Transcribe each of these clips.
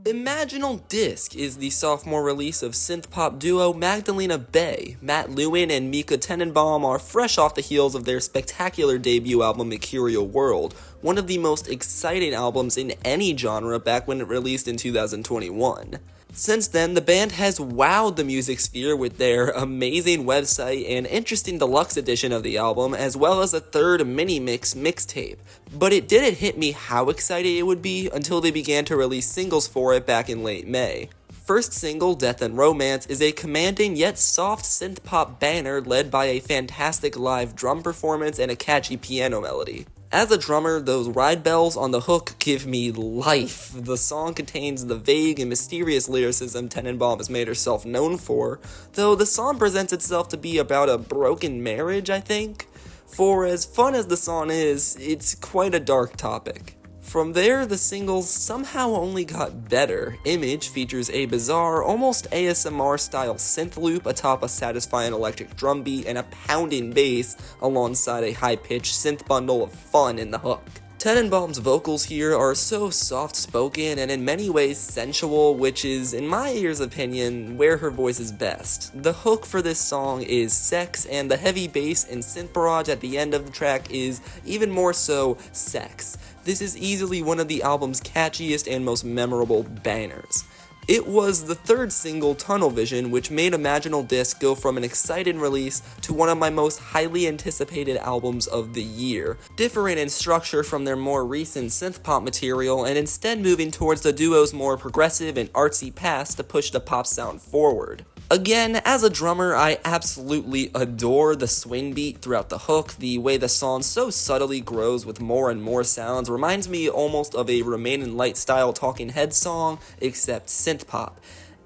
Imaginal Disk is the sophomore release of synth-pop duo Magdalena Bay. Matt Lewin and Mika Tenenbaum are fresh off the heels of their spectacular debut album Mercurial World, one of the most exciting albums in any genre back when it released in 2021. Since then, the band has wowed the music sphere with their amazing website and interesting deluxe edition of the album, as well as a third mini-mix mixtape. But it didn't hit me how excited it would be until they began to release singles for it back in late May. First single, Death and Romance, is a commanding yet soft synth-pop banner led by a fantastic live drum performance and a catchy piano melody. As a drummer, those ride bells on the hook give me life. The song contains the vague and mysterious lyricism Tenenbaum has made herself known for, though the song presents itself to be about a broken marriage, I think. For as fun as the song is, it's quite a dark topic. From there, the singles somehow only got better. Image features a bizarre, almost ASMR-style synth loop atop a satisfying electric drum beat and a pounding bass alongside a high-pitched synth bundle of fun in the hook. Tenenbaum's vocals here are so soft-spoken and in many ways sensual, which is, in my ear's opinion, where her voice is best. The hook for this song is sex, and the heavy bass and synth barrage at the end of the track is even more so sex. This is easily one of the album's catchiest and most memorable bangers. It was the third single, Tunnel Vision, which made Imaginal Disk go from an exciting release to one of my most highly anticipated albums of the year, differing in structure from their more recent synth-pop material and instead moving towards the duo's more progressive and artsy past to push the pop sound forward. Again, as a drummer, I absolutely adore the swing beat throughout the hook. The way the song so subtly grows with more and more sounds reminds me almost of a Remain in Light style Talking Heads song, except synth-pop.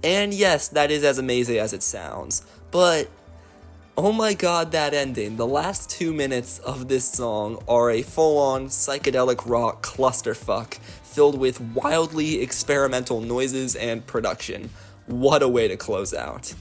And yes, that is as amazing as it sounds. But oh my god, that ending. The last 2 minutes of this song are a full-on psychedelic rock clusterfuck filled with wildly experimental noises and production. What a way to close out.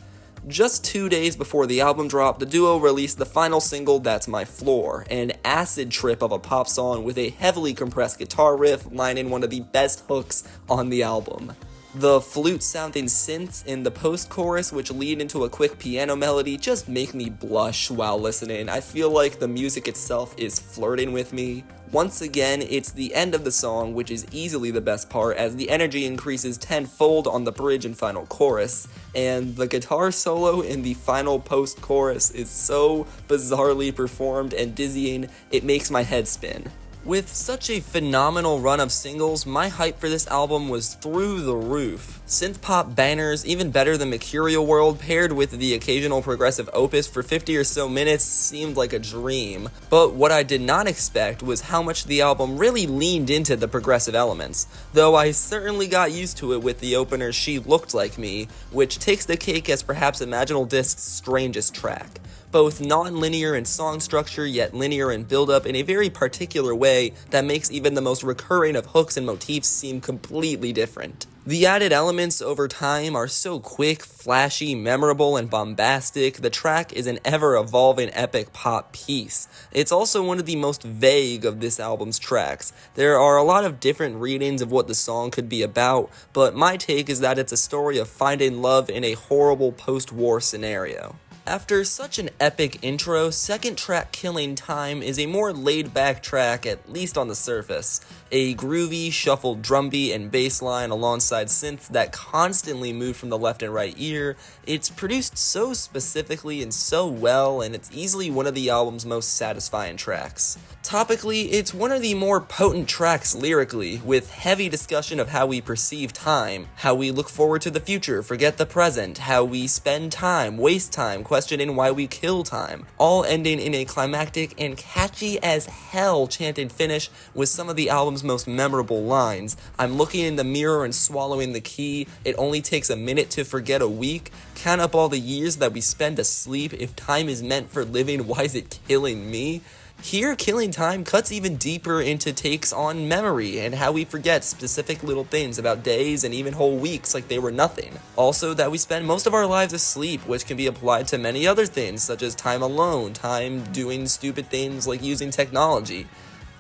Just 2 days before the album dropped, the duo released the final single, That's My Floor, an acid trip of a pop song with a heavily compressed guitar riff lining one of the best hooks on the album. The flute-sounding synths in the post-chorus, which lead into a quick piano melody, just make me blush while listening. I feel like the music itself is flirting with me. Once again, it's the end of the song, which is easily the best part, as the energy increases tenfold on the bridge and final chorus, and the guitar solo in the final post-chorus is so bizarrely performed and dizzying, it makes my head spin. With such a phenomenal run of singles, my hype for this album was through the roof. Synth-pop bangers, even better than Mercurial World, paired with the occasional progressive opus for 50 or so minutes seemed like a dream. But what I did not expect was how much the album really leaned into the progressive elements, though I certainly got used to it with the opener She Looked Like Me, which takes the cake as perhaps Imaginal Disk's strangest track. Both non-linear in song structure, yet linear in build-up in a very particular way that makes even the most recurring of hooks and motifs seem completely different. The added elements over time are so quick, flashy, memorable, and bombastic. The track is an ever-evolving epic pop piece. It's also one of the most vague of this album's tracks. There are a lot of different readings of what the song could be about, but my take is that it's a story of finding love in a horrible post-war scenario. After such an epic intro, second track Killing Time is a more laid-back track, at least on the surface. A groovy, shuffled drum beat and bass line alongside synths that constantly move from the left and right ear. It's produced so specifically and so well, and it's easily one of the album's most satisfying tracks. Topically, it's one of the more potent tracks lyrically, with heavy discussion of how we perceive time, how we look forward to the future, forget the present, how we spend time, waste time, questioning why we kill time, all ending in a climactic and catchy as hell chanted finish with some of the album's most memorable lines. I'm looking in the mirror and swallowing the key. It only takes a minute to forget a week. Count up all the years that we spend asleep. If time is meant for living, why is it killing me? Here, Killing Time cuts even deeper into takes on memory and how we forget specific little things about days and even whole weeks like they were nothing. Also, that we spend most of our lives asleep, which can be applied to many other things, such as time alone, time doing stupid things like using technology.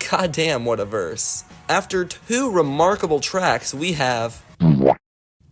Goddamn, what a verse. After two remarkable tracks, we have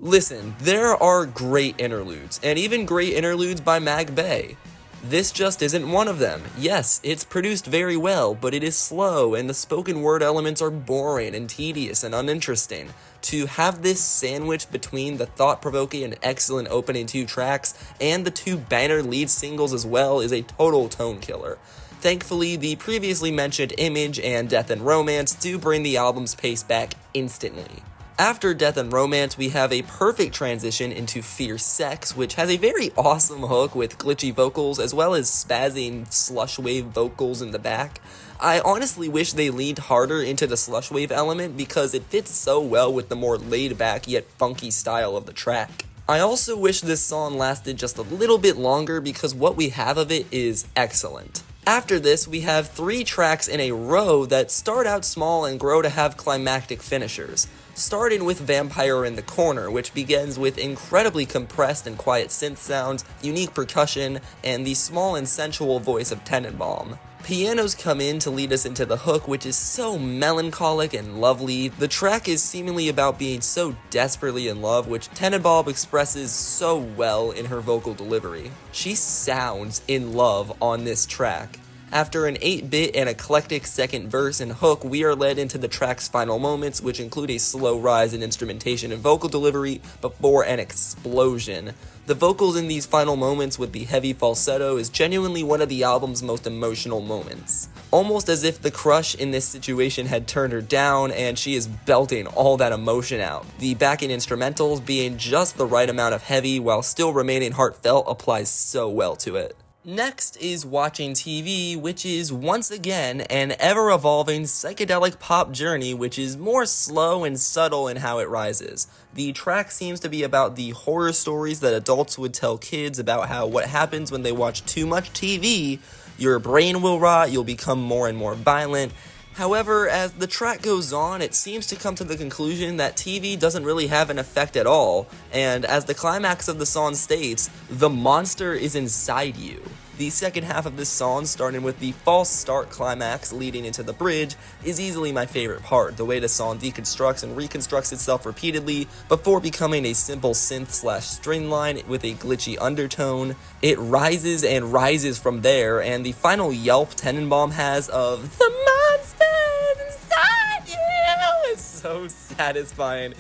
Listen, there are great interludes, and even great interludes by Mag Bay. This just isn't one of them. Yes, it's produced very well, but it is slow, and the spoken word elements are boring and tedious and uninteresting. To have this sandwiched between the thought-provoking and excellent opening 2 tracks, and the 2 banner lead singles as well, is a total tone killer. Thankfully, the previously mentioned Image and Death and Romance do bring the album's pace back instantly. After Death and Romance, we have a perfect transition into Fierce Sex, which has a very awesome hook with glitchy vocals as well as spazzing slush wave vocals in the back. I honestly wish they leaned harder into the slush wave element because it fits so well with the more laid back yet funky style of the track. I also wish this song lasted just a little bit longer because what we have of it is excellent. After this, we have 3 tracks in a row that start out small and grow to have climactic finishers. Starting with Vampire in the Corner, which begins with incredibly compressed and quiet synth sounds, unique percussion, and the small and sensual voice of Tenenbaum. Pianos come in to lead us into the hook, which is so melancholic and lovely. The track is seemingly about being so desperately in love, which Tenenbaum expresses so well in her vocal delivery. She sounds in love on this track. After an 8-bit and eclectic second verse and hook, we are led into the track's final moments, which include a slow rise in instrumentation and vocal delivery before an explosion. The vocals in these final moments with the heavy falsetto is genuinely one of the album's most emotional moments. Almost as if the crush in this situation had turned her down and she is belting all that emotion out. The backing instrumentals being just the right amount of heavy while still remaining heartfelt applies so well to it. Next is Watching TV, which is once again an ever-evolving psychedelic pop journey which is more slow and subtle in how it rises. The track seems to be about the horror stories that adults would tell kids about how what happens when they watch too much TV, your brain will rot, you'll become more and more violent. However, as the track goes on, it seems to come to the conclusion that TV doesn't really have an effect at all, and as the climax of the song states, the monster is inside you. The second half of this song, starting with the false start climax leading into the bridge, is easily my favorite part, the way the song deconstructs and reconstructs itself repeatedly before becoming a simple synth/string line with a glitchy undertone. It rises and rises from there, and the final yelp Tenenbaum has of "The monster is inside you" is so satisfying.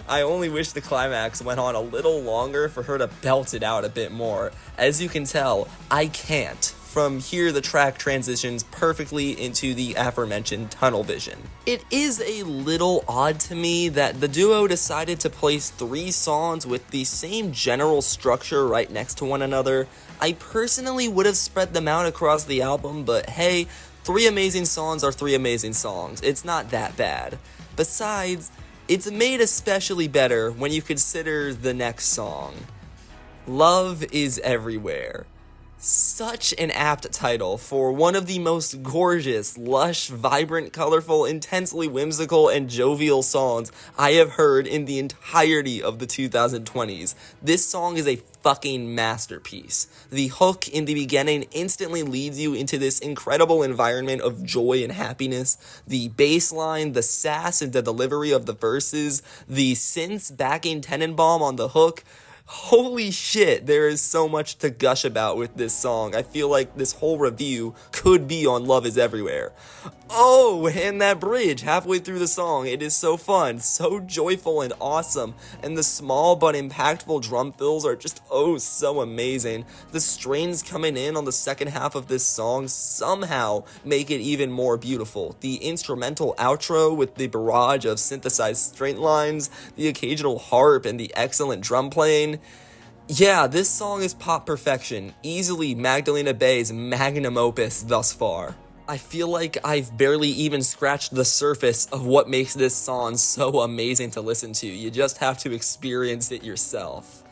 I only wish the climax went on a little longer for her to belt it out a bit more. As you can tell, I can't. From here, the track transitions perfectly into the aforementioned tunnel vision. It is a little odd to me that the duo decided to place 3 songs with the same general structure right next to one another. I personally would have spread them out across the album, but hey, 3 amazing songs are 3 amazing songs. It's not that bad. Besides, it's made especially better when you consider the next song. Love is Everywhere. Such an apt title for one of the most gorgeous, lush, vibrant, colorful, intensely whimsical, and jovial songs I have heard in the entirety of the 2020s. This song is a fucking masterpiece. The hook in the beginning instantly leads you into this incredible environment of joy and happiness. The bass line, the sass and the delivery of the verses, the synths backing Tenenbaum on the hook. Holy shit, there is so much to gush about with this song. I feel like this whole review could be on Love is Everywhere. Oh, and that bridge halfway through the song, it is so fun, so joyful and awesome, and the small but impactful drum fills are just so amazing. The strains coming in on the second half of this song somehow make it even more beautiful. The instrumental outro with the barrage of synthesized string lines, the occasional harp, and the excellent drum playing. Yeah, this song is pop perfection, easily Magdalena Bay's magnum opus thus far. I feel like I've barely even scratched the surface of what makes this song so amazing to listen to. You just have to experience it yourself.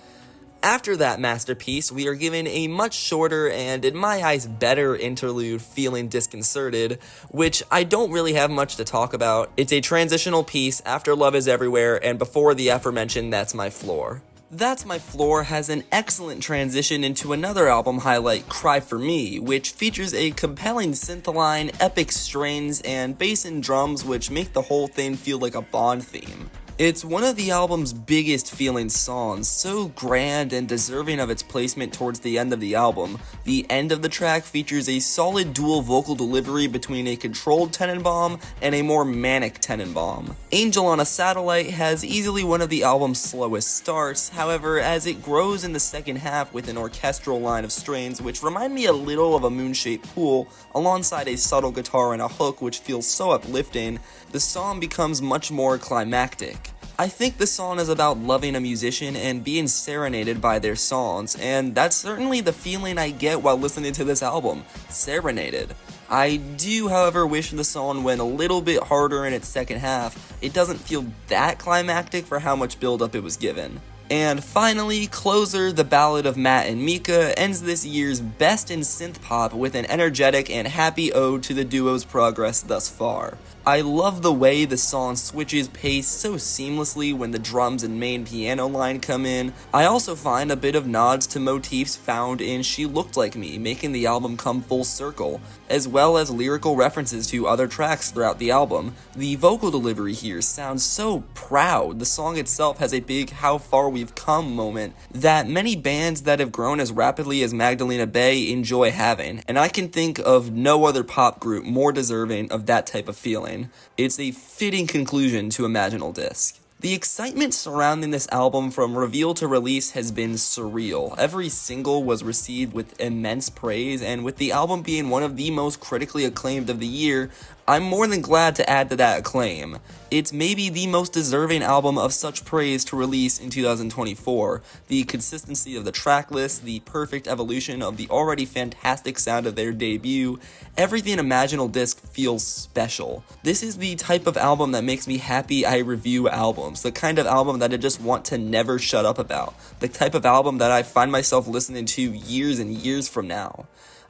After that masterpiece, we are given a much shorter and, in my eyes, better interlude, Feeling Disconcerted, which I don't really have much to talk about. It's a transitional piece after Love is Everywhere and before the aforementioned That's My Floor. That's My Floor has an excellent transition into another album highlight, Cry For Me, which features a compelling synth line, epic strains, and bass and drums which make the whole thing feel like a Bond theme. It's one of the album's biggest feeling songs, so grand and deserving of its placement towards the end of the album. The end of the track features a solid dual vocal delivery between a controlled Tenenbaum and a more manic Tenenbaum. Angel on a Satellite has easily one of the album's slowest starts, however, as it grows in the second half with an orchestral line of strains which remind me a little of a moon-shaped pool, alongside a subtle guitar and a hook which feels so uplifting, the song becomes much more climactic. I think the song is about loving a musician and being serenaded by their songs, and that's certainly the feeling I get while listening to this album, serenaded. I do, however, wish the song went a little bit harder in its second half. It doesn't feel that climactic for how much build-up it was given. And finally, Closer, the Ballad of Matt and Mika, ends this year's Best in Synth Pop with an energetic and happy ode to the duo's progress thus far. I love the way the song switches pace so seamlessly when the drums and main piano line come in. I also find a bit of nods to motifs found in She Looked Like Me, making the album come full circle, as well as lyrical references to other tracks throughout the album. The vocal delivery here sounds so proud. The song itself has a big how far we've come moment that many bands that have grown as rapidly as Magdalena Bay enjoy having, and I can think of no other pop group more deserving of that type of feeling. It's a fitting conclusion to Imaginal Disk. The excitement surrounding this album from reveal to release has been surreal. Every single was received with immense praise, and with the album being one of the most critically acclaimed of the year, I'm more than glad to add to that acclaim. It's maybe the most deserving album of such praise to release in 2024. The consistency of the track list, the perfect evolution of the already fantastic sound of their debut, everything Imaginal Disk feels special. This is the type of album that makes me happy I review albums, the kind of album that I just want to never shut up about, the type of album that I find myself listening to years and years from now.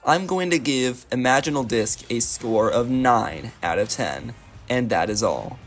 I'm going to give Imaginal Disk a score of 9 out of 10, and that is all.